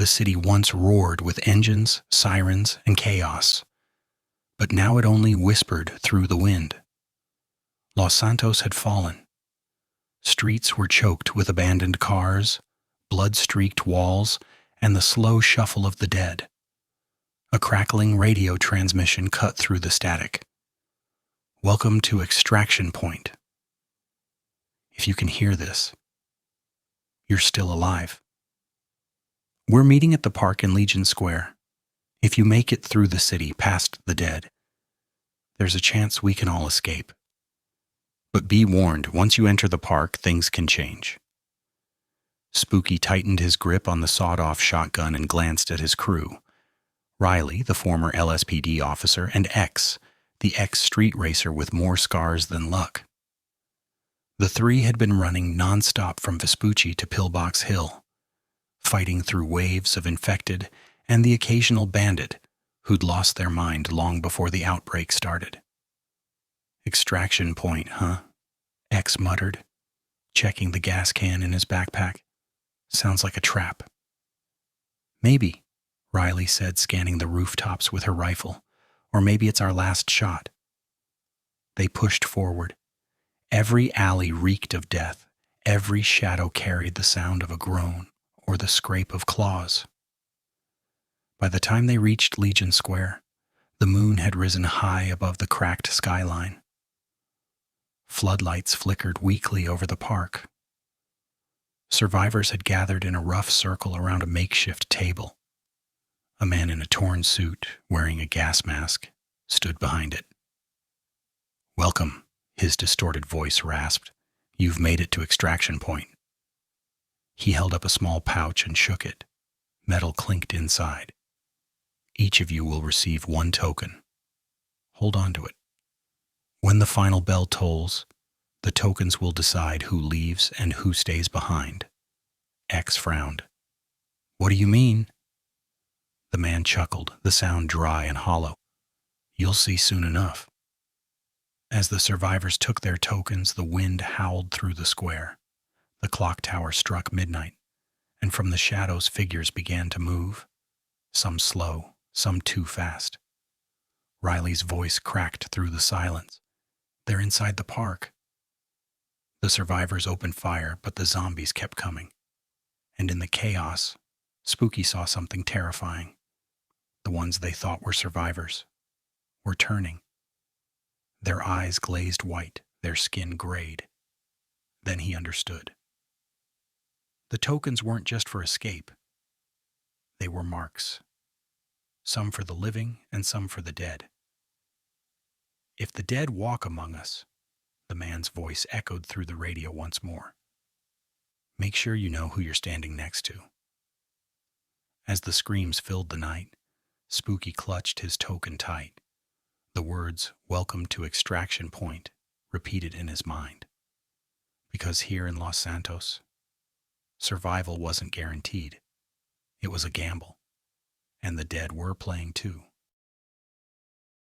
The city once roared with engines, sirens, and chaos, but now it only whispered through the wind. Los Santos had fallen. Streets were choked with abandoned cars, blood-streaked walls, and the slow shuffle of the dead. A crackling radio transmission cut through the static. "Welcome to Extraction Point. If you can hear this, you're still alive. We're meeting at the park in Legion Square. If you make it through the city past the dead, there's a chance we can all escape. But be warned, once you enter the park, things can change." Spooky tightened his grip on the sawed-off shotgun and glanced at his crew. Riley, the former LSPD officer, and X, the ex-street racer with more scars than luck. The three had been running nonstop from Vespucci to Pillbox Hill, fighting through waves of infected and the occasional bandit who'd lost their mind long before the outbreak started. "Extraction Point, huh?" X muttered, checking the gas can in his backpack. "Sounds like a trap." "Maybe," Riley said, scanning the rooftops with her rifle. "Or maybe it's our last shot." They pushed forward. Every alley reeked of death. Every shadow carried the sound of a groan or the scrape of claws. By the time they reached Legion Square, the moon had risen high above the cracked skyline. Floodlights flickered weakly over the park. Survivors had gathered in a rough circle around a makeshift table. A man in a torn suit, wearing a gas mask, stood behind it. "Welcome," his distorted voice rasped. "You've made it to Extraction Point." He held up a small pouch and shook it. Metal clinked inside. "Each of you will receive one token. Hold on to it. When the final bell tolls, the tokens will decide who leaves and who stays behind." X frowned. "What do you mean?" The man chuckled, the sound dry and hollow. "You'll see soon enough." As the survivors took their tokens, the wind howled through the square. The clock tower struck midnight, and from the shadows figures began to move, some slow, some too fast. Riley's voice cracked through the silence. "They're inside the park." The survivors opened fire, but the zombies kept coming. And in the chaos, Spooky saw something terrifying. The ones they thought were survivors were turning. Their eyes glazed white, their skin grayed. Then he understood. The tokens weren't just for escape. They were marks. Some for the living and some for the dead. "If the dead walk among us," the man's voice echoed through the radio once more, "make sure you know who you're standing next to." As the screams filled the night, Spooky clutched his token tight. The words, "Welcome to Extraction Point," repeated in his mind. Because here in Los Santos, survival wasn't guaranteed. It was a gamble, and the dead were playing too.